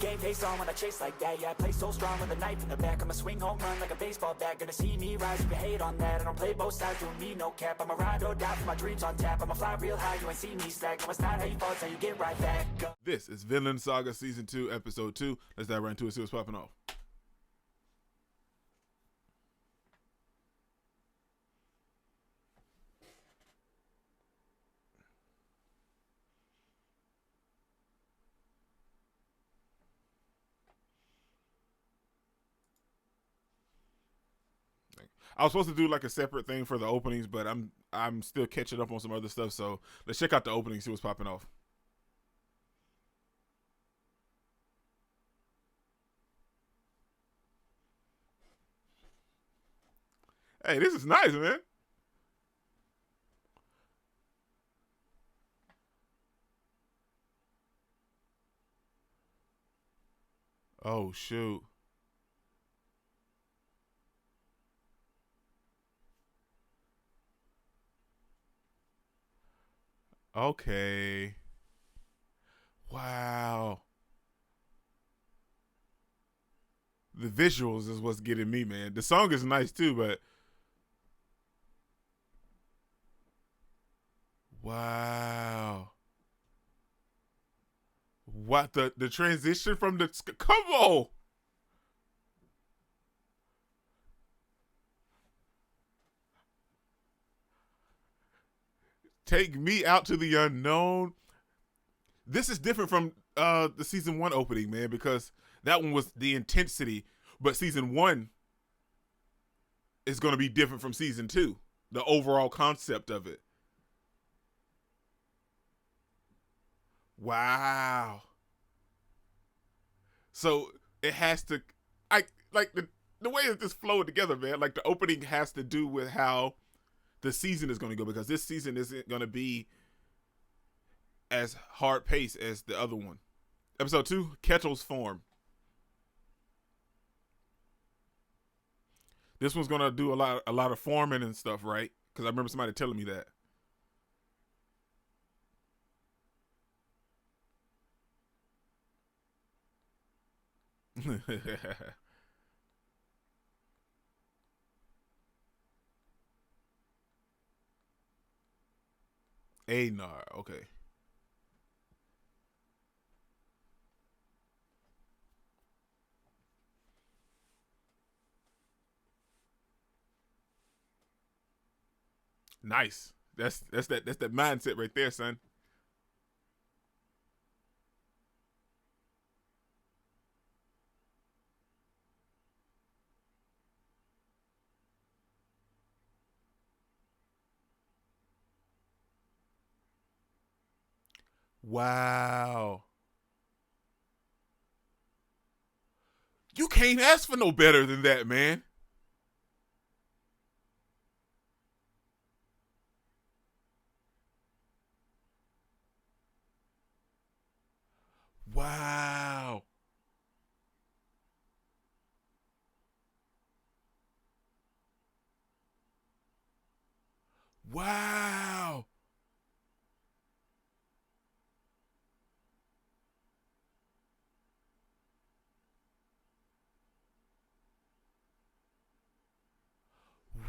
game face on when I chase like that. Yeah, I play so strong with a knife in the back. I'ma swing home run like a baseball bat. Gonna see me rise, you can hate on that. I don't play both sides, doing me no cap. I'ma ride or die for my dreams on tap. I'ma fly real high, you ain't see me slack. No, it's not how you fall, it's how you get right back. This is Vinland Saga Season 2, Episode 2. Let's dive right into it, see what's popping off. I was supposed to do like a separate thing for the openings, but I'm still catching up on some other stuff. So let's check out the opening, see what's popping off. Hey, this is nice, man. Oh shoot. Okay. Wow. The visuals is what's getting me, man. The song is nice too, but wow. What the transition from the come on. Take me out to the unknown. This is different from the season 1 opening, man, because that one was the intensity, but season 1 is going to be different from season 2. The overall concept of it. Wow. So it has to, I like the way that this flowed together, man. Like the opening has to do with how the season is going to go, because this season isn't going to be as hard paced as the other one. Episode 2, Kettle's form. This one's gonna do a lot of forming and stuff, right? Because I remember somebody telling me that. Anar, okay. Nice. That's that mindset right there, son. Wow. You can't ask for no better than that, man. Wow. Wow.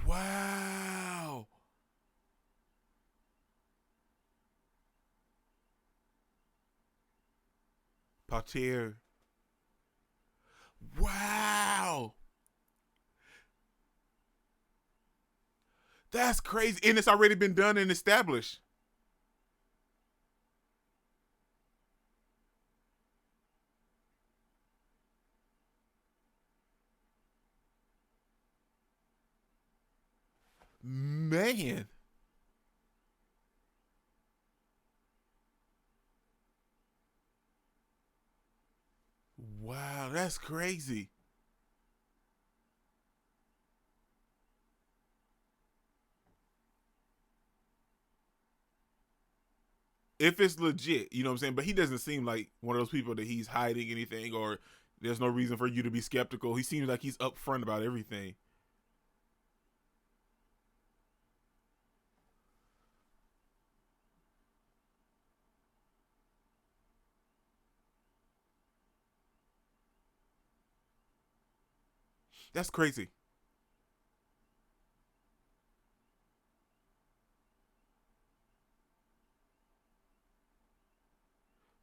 Wow. Pater. Wow. That's crazy. And it's already been done and established. Man. Wow, that's crazy. If it's legit, you know what I'm saying? But he doesn't seem like one of those people that he's hiding anything, or there's no reason for you to be skeptical. He seems like he's upfront about everything. That's crazy.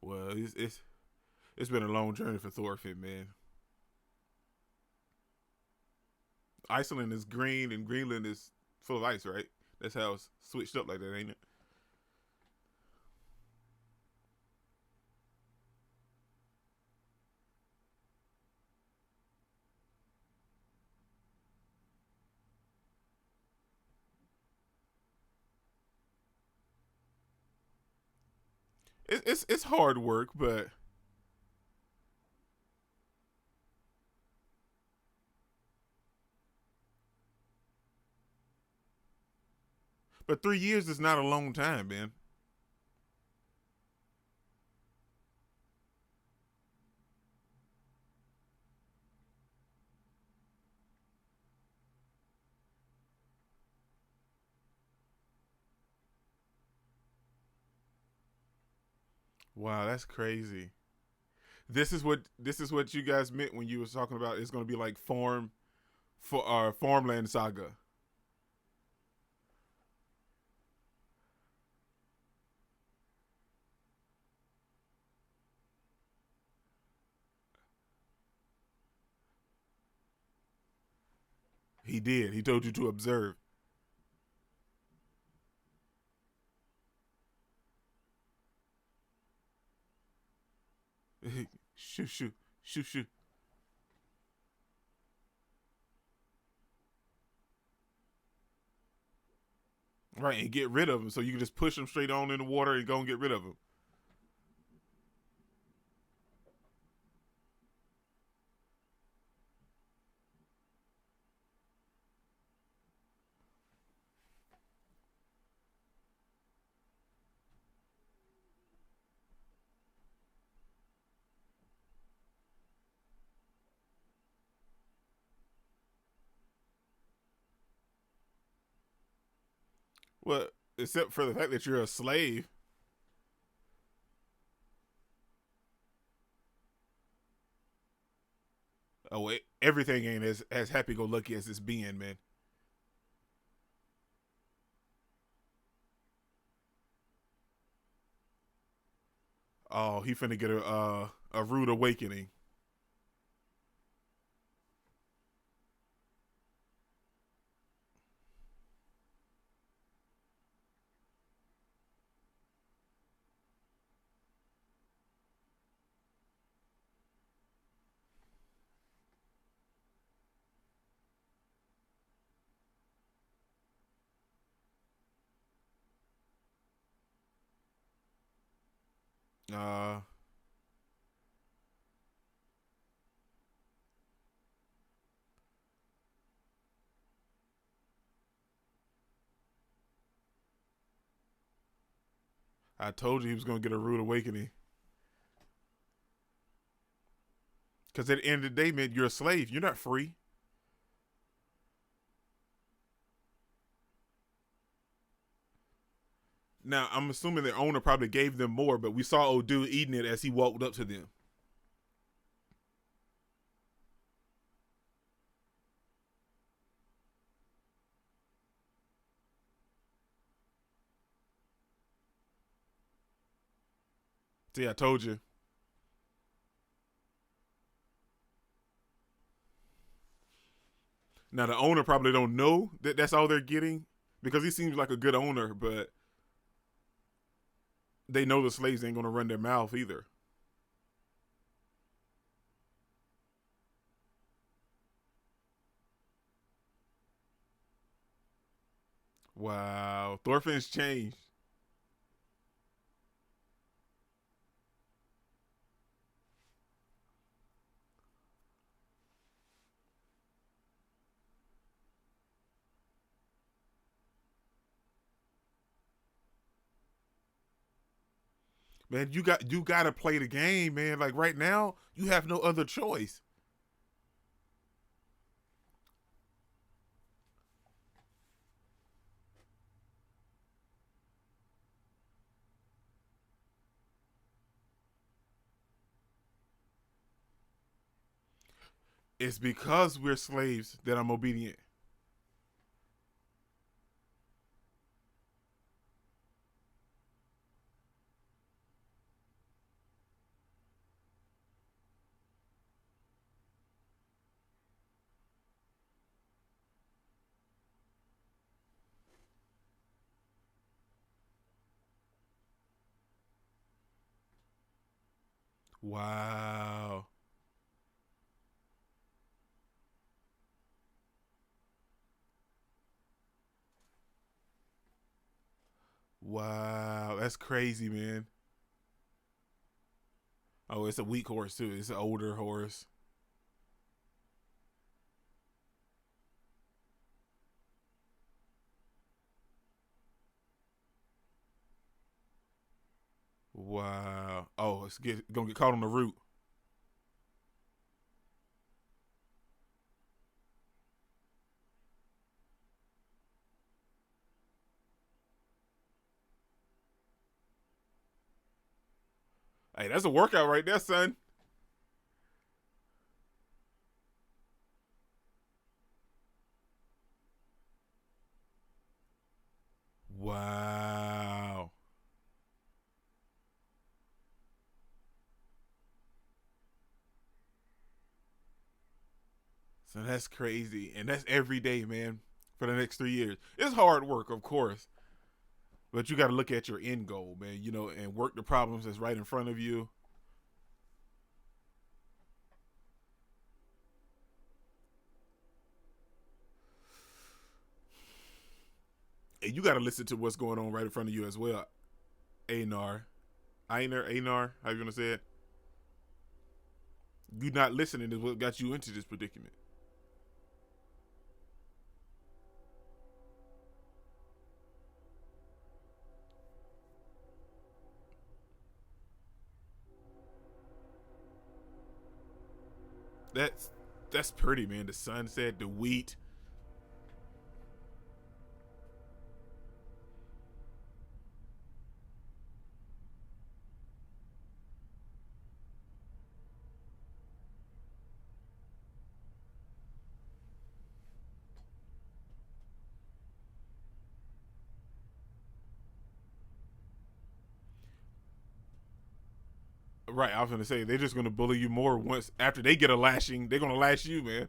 Well, it's been a long journey for Thorfinn, man. Iceland is green and Greenland is full of ice, right? That's how it's switched up like that, ain't it? It's hard work, but 3 years is not a long time, man. Wow, that's crazy. This is what you guys meant when you was talking about it's going to be like farmland saga. He did. He told you to observe. Shoo shoo shoo shoo. Right, and get rid of them so you can just push them straight on in the water and go and get rid of them. Well, except for the fact that you're a slave. Oh, wait, everything ain't as happy go lucky as it's being, man. Oh, he finna get a rude awakening. Uh, I told you he was gonna get a rude awakening. Because at the end of the day, man, you're a slave. You're not free. Now, I'm assuming the owner probably gave them more, but we saw old dude eating it as he walked up to them. See, I told you. Now, the owner probably don't know that that's all they're getting because he seems like a good owner, but they know the slaves ain't gonna run their mouth either. Wow, Thorfinn's changed. Man, you gotta play the game, man. Like right now, you have no other choice. It's because we're slaves that I'm obedient. Wow. Wow. That's crazy, man. Oh, it's a weak horse too. It's an older horse. Wow. Oh, gonna get caught on the root. Hey, that's a workout right there, son. Wow. So that's crazy. And that's every day, man, for the next 3 years. It's hard work, of course. But you got to look at your end goal, man, and work the problems that's right in front of you. And you got to listen to what's going on right in front of you as well. Anar. Anar, how you going to say it? You not listening is what got you into this predicament. That's that's pretty, man. The sunset, the wheat. Right, I was gonna say they're just gonna bully you more once after they get a lashing. They're gonna lash you, man.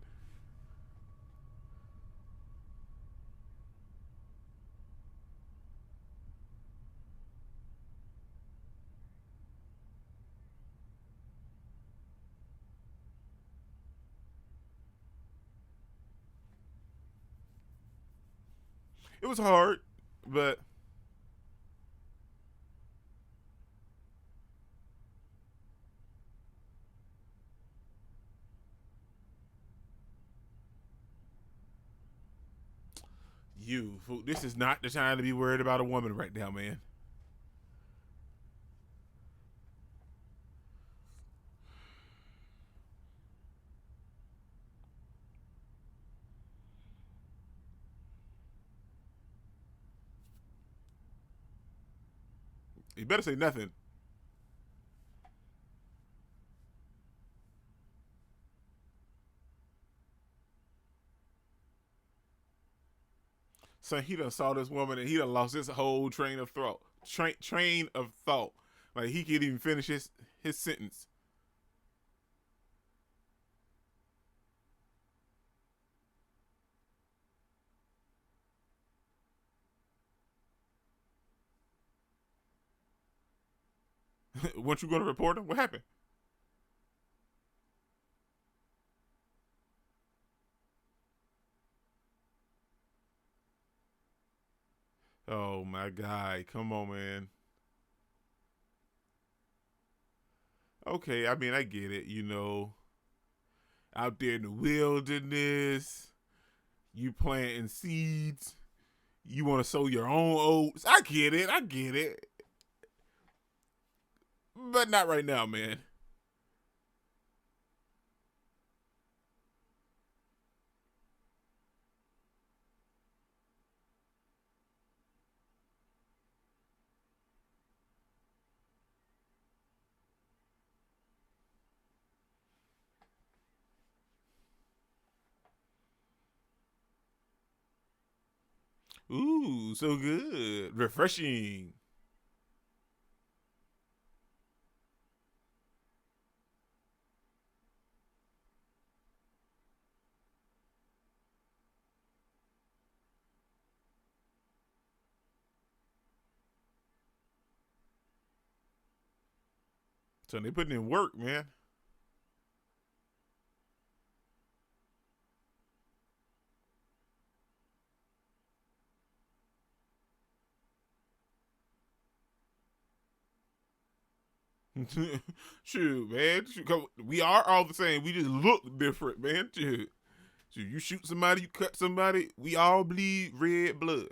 It was hard, but this is not the time to be worried about a woman right now, man. You better say nothing. So he done saw this woman and he done lost his whole train of thought. Like he can't even finish his sentence. Weren't you going to report him? What happened? Oh my god, come on, man. Okay, I mean I get it. Out there in the wilderness, you planting seeds. You want to sow your own oats. I get it. I get it. But not right now, man. Ooh, so good. Refreshing. So they putting in work, man. Shoot, man. Shoot, we are all the same. We just look different, man. Shoot. Shoot, you shoot somebody, you cut somebody, we all bleed red blood.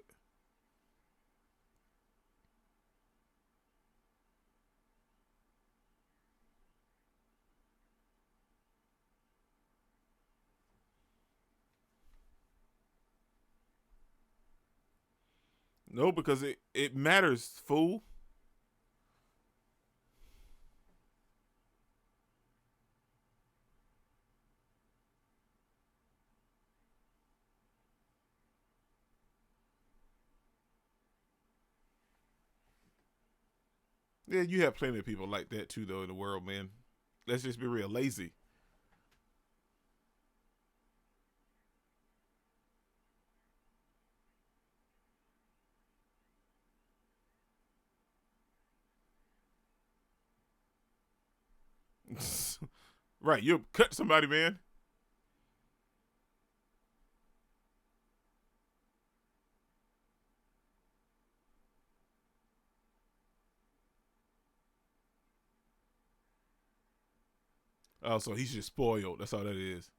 No, because it matters, fool. Yeah, you have plenty of people like that too, though, in the world, man. Let's just be real, lazy. Right, you cut somebody, man. Oh, so he's just spoiled. That's all that is.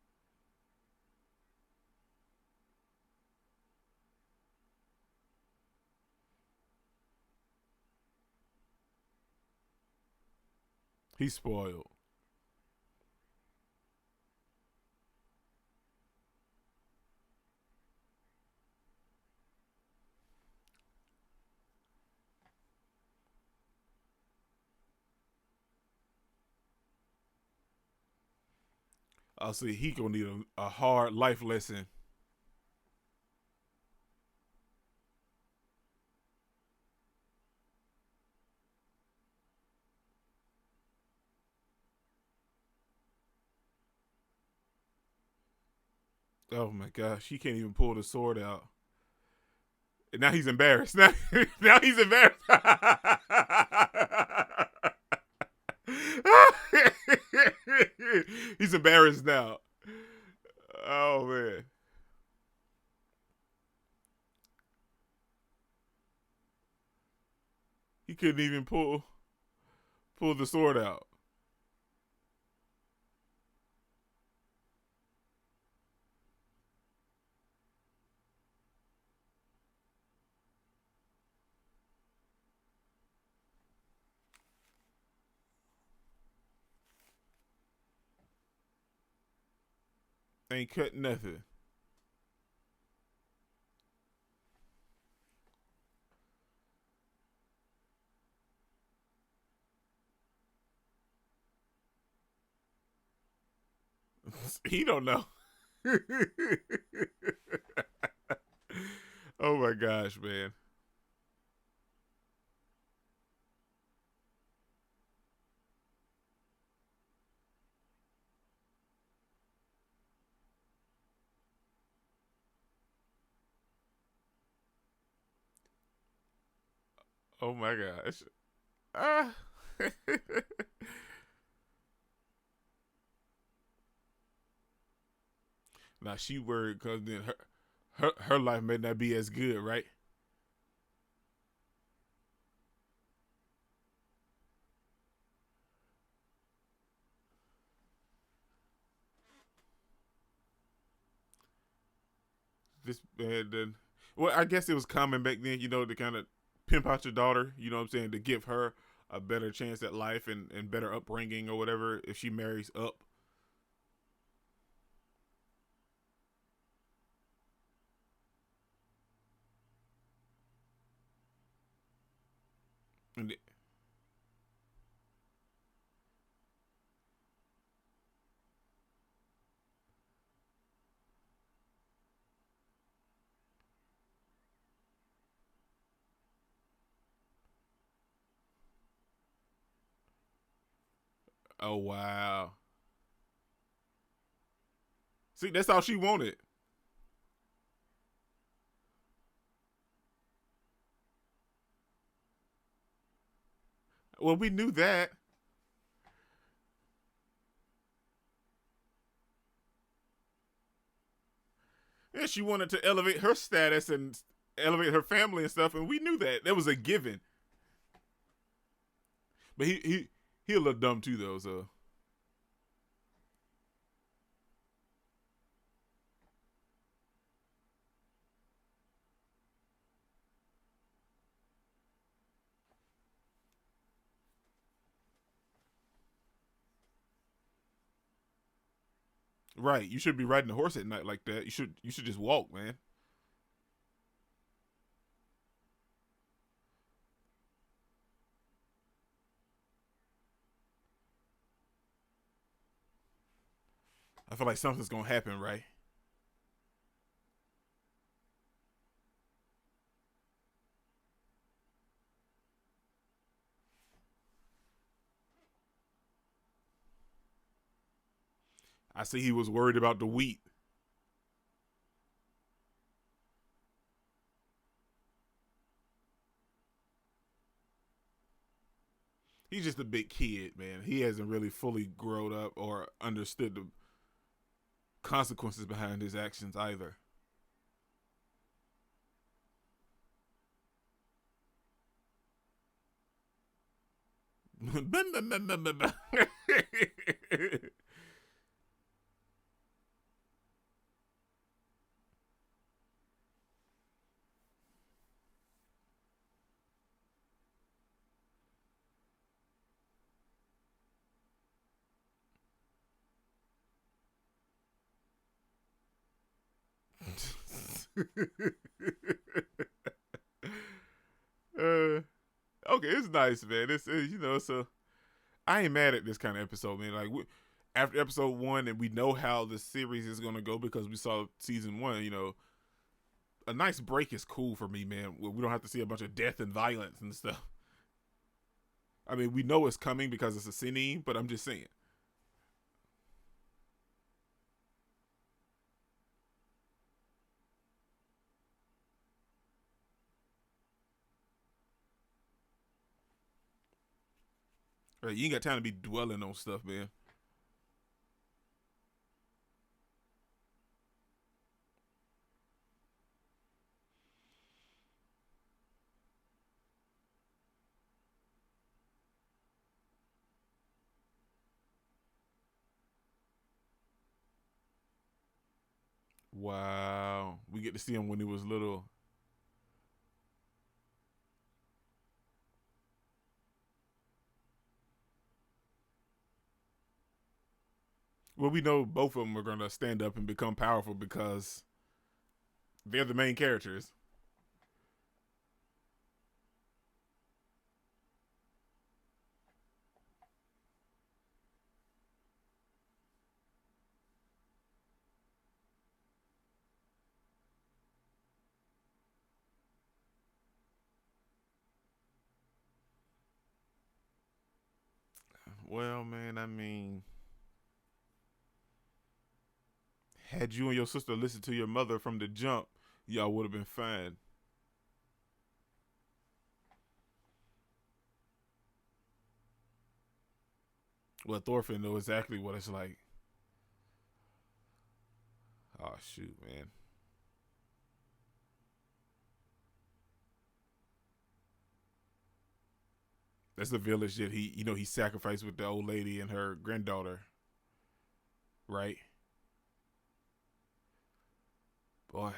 He's spoiled. I'll see. He gonna need a hard life lesson. Oh my gosh, he can't even pull the sword out. And now he's embarrassed. Now, now he's embarrassed. He's embarrassed now. Oh man, he couldn't even pull the sword out. Ain't cut nothing. He don't know. Oh my gosh, man. Oh my gosh. Ah. Now she worried because then her life may not be as good, right? This man then. Well, I guess it was common back then, to kind of pimp out your daughter. You know what I'm saying? To give her a better chance at life and better upbringing or whatever if she marries up. And Oh wow. See, that's all she wanted. Well, we knew that. Yeah, she wanted to elevate her status and elevate her family and stuff, and we knew that. That was a given. But he a little dumb too though, so right. You should be riding a horse at night like that. You should just walk, man. I feel like something's gonna happen, right? I see he was worried about the wheat. He's just a big kid, man. He hasn't really fully grown up or understood the consequences behind his actions either. uh, okay, it's nice, man. So I ain't mad at this kind of episode, man. Like after episode one, and we know how the series is gonna go because we saw season one. A nice break is cool for me, man. We don't have to see a bunch of death and violence and stuff. I mean, we know it's coming because it's a cine, but I'm just saying. Right, you ain't got time to be dwelling on stuff, man. Wow, we get to see him when he was little. Well, we know both of them are gonna stand up and become powerful because they're the main characters. Well, man, I mean, had you and your sister listened to your mother from the jump, y'all would have been fine. Well, Thorfinn know exactly what it's like. Oh shoot, man. That's the village that he sacrificed with the old lady and her granddaughter, right? Boy,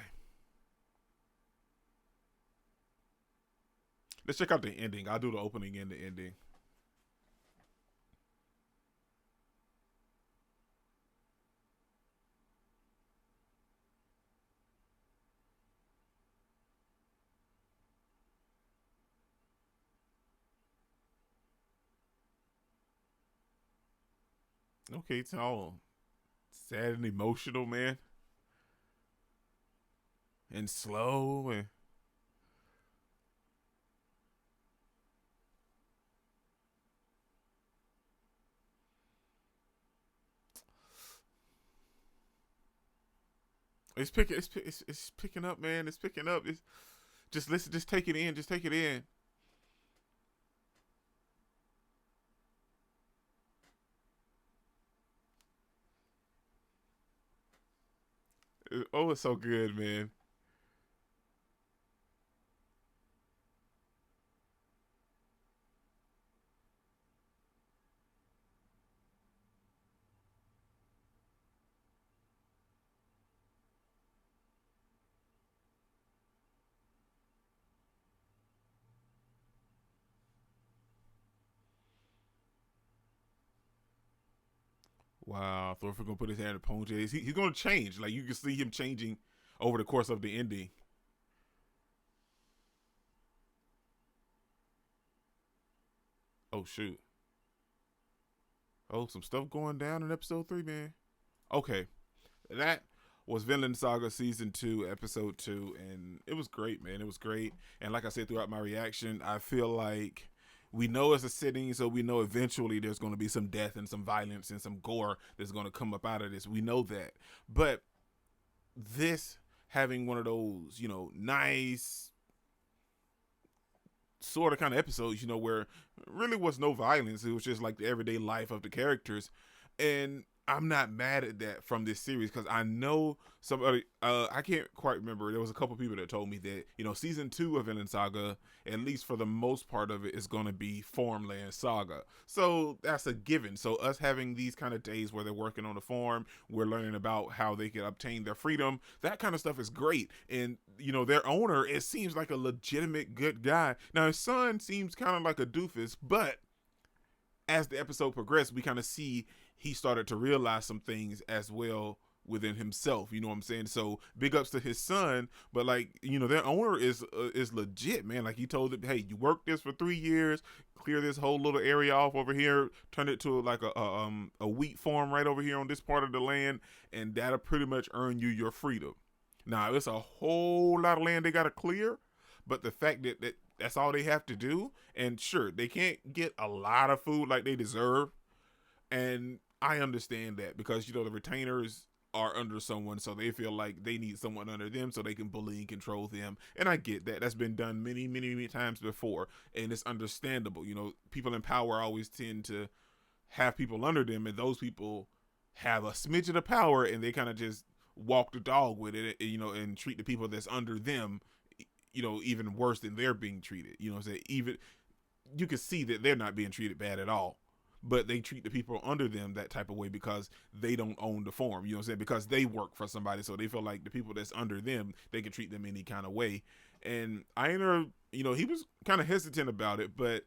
let's check out the ending. I'll do the opening and the ending. Okay, it's all sad and emotional, man, and slow, and It's picking up, man. It's picking up. It's just listen, just take it in, just take it in. Oh, it's so good, man. Wow, Thorfinn gonna put his hair in a ponytail. He's gonna change. Like you can see him changing over the course of the ending. Oh shoot. Oh, some stuff going down in episode 3, man. Okay, that was Vinland Saga season 2, episode 2, and it was great, man. It was great, and like I said throughout my reaction, I feel like we know it's a sitting, so we know eventually there's going to be some death and some violence and some gore that's going to come up out of this. We know that, but this having one of those, nice sort of kind of episodes, where really was no violence. It was just like the everyday life of the characters. And I'm not mad at that from this series because I know somebody, I can't quite remember. There was a couple people that told me that, season 2 of Vinland Saga, at least for the most part of it, is going to be Farmland Saga. So that's a given. So us having these kind of days where they're working on the farm, we're learning about how they can obtain their freedom. That kind of stuff is great. And, their owner, it seems like a legitimate good guy. Now, his son seems kind of like a doofus, but as the episode progressed, we kind of see he started to realize some things as well within himself. You know what I'm saying? So big ups to his son, but their owner is legit, man. Like he told him, hey, you work this for 3 years, clear this whole little area off over here, turn it to like a wheat farm right over here on this part of the land, and that'll pretty much earn you your freedom. Now it's a whole lot of land they gotta clear, but the fact that that's all they have to do, and sure, they can't get a lot of food like they deserve, and I understand that because the retainers are under someone, so they feel like they need someone under them so they can bully and control them. And I get that. That's been done many, many, many times before, and it's understandable. People in power always tend to have people under them, and those people have a smidgen of power, and they kind of just walk the dog with it, and treat the people that's under them, even worse than they're being treated. So even you can see that they're not being treated bad at all, but they treat the people under them that type of way because they don't own the farm, because they work for somebody, so they feel like the people that's under them, they can treat them any kind of way. And Einer, he was kind of hesitant about it, but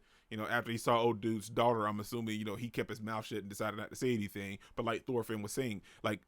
after he saw old dude's daughter, I'm assuming, he kept his mouth shut and decided not to say anything. But like Thorfinn was saying, like,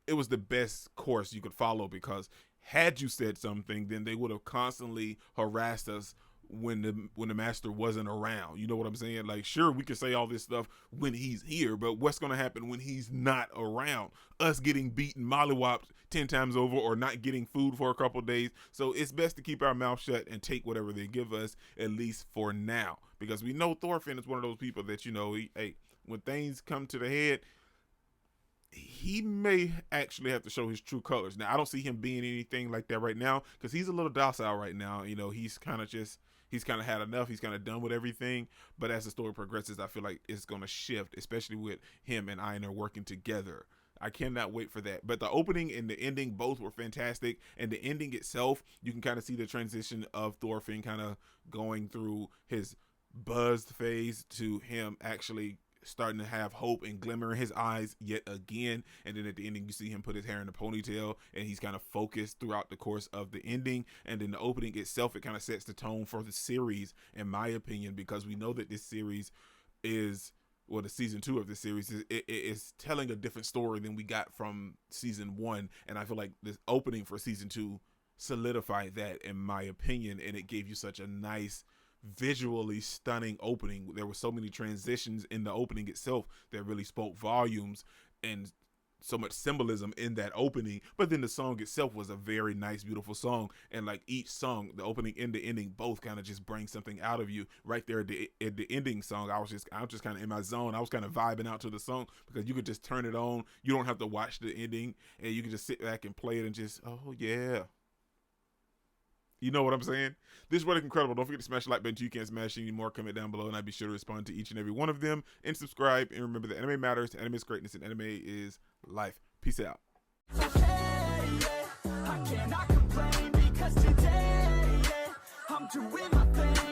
it was the best course you could follow, because had you said something, then they would have constantly harassed us when the master wasn't around. You know what I'm saying? Like, sure, we could say all this stuff when he's here, but what's going to happen when he's not around? Us getting beaten, mollywopped 10 times over, or not getting food for a couple days. So it's best to keep our mouth shut and take whatever they give us, at least for now, because we know Thorfinn is one of those people that, hey, when things come to the head, he may actually have to show his true colors. Now, I don't see him being anything like that right now, because he's a little docile right now. He's kind of had enough. He's kind of done with everything. But as the story progresses, I feel like it's going to shift, especially with him and Einer working together. I cannot wait for that. But the opening and the ending both were fantastic. And the ending itself, you can kind of see the transition of Thorfinn kind of going through his buzzed phase to him actually starting to have hope and glimmer in his eyes yet again. And then at the ending, you see him put his hair in a ponytail, and he's kind of focused throughout the course of the ending. And then the opening itself, it kind of sets the tone for the series, in my opinion, because we know that this series is, well, the season 2 of the series is telling a different story than we got from season 1. And I feel like this opening for season 2 solidified that, in my opinion, and it gave you such a nice, visually stunning opening. There were so many transitions in the opening itself that really spoke volumes and so much symbolism in that opening, but then the song itself was a very nice, beautiful song. And like each song, the opening and the ending, both kind of just bring something out of you. Right there at the ending song, I was just kind of in my zone. I was kind of vibing out to the song because you could just turn it on. You don't have to watch the ending, and you can just sit back and play it and just, oh yeah. You know what I'm saying? This was incredible. Don't forget to smash the like button so you can't smash any more. Comment down below, and I'd be sure to respond to each and every one of them. And subscribe. And remember that anime matters, anime is greatness, and anime is life. Peace out. Hey, yeah, I cannot complain because today, yeah, I'm doing my thing.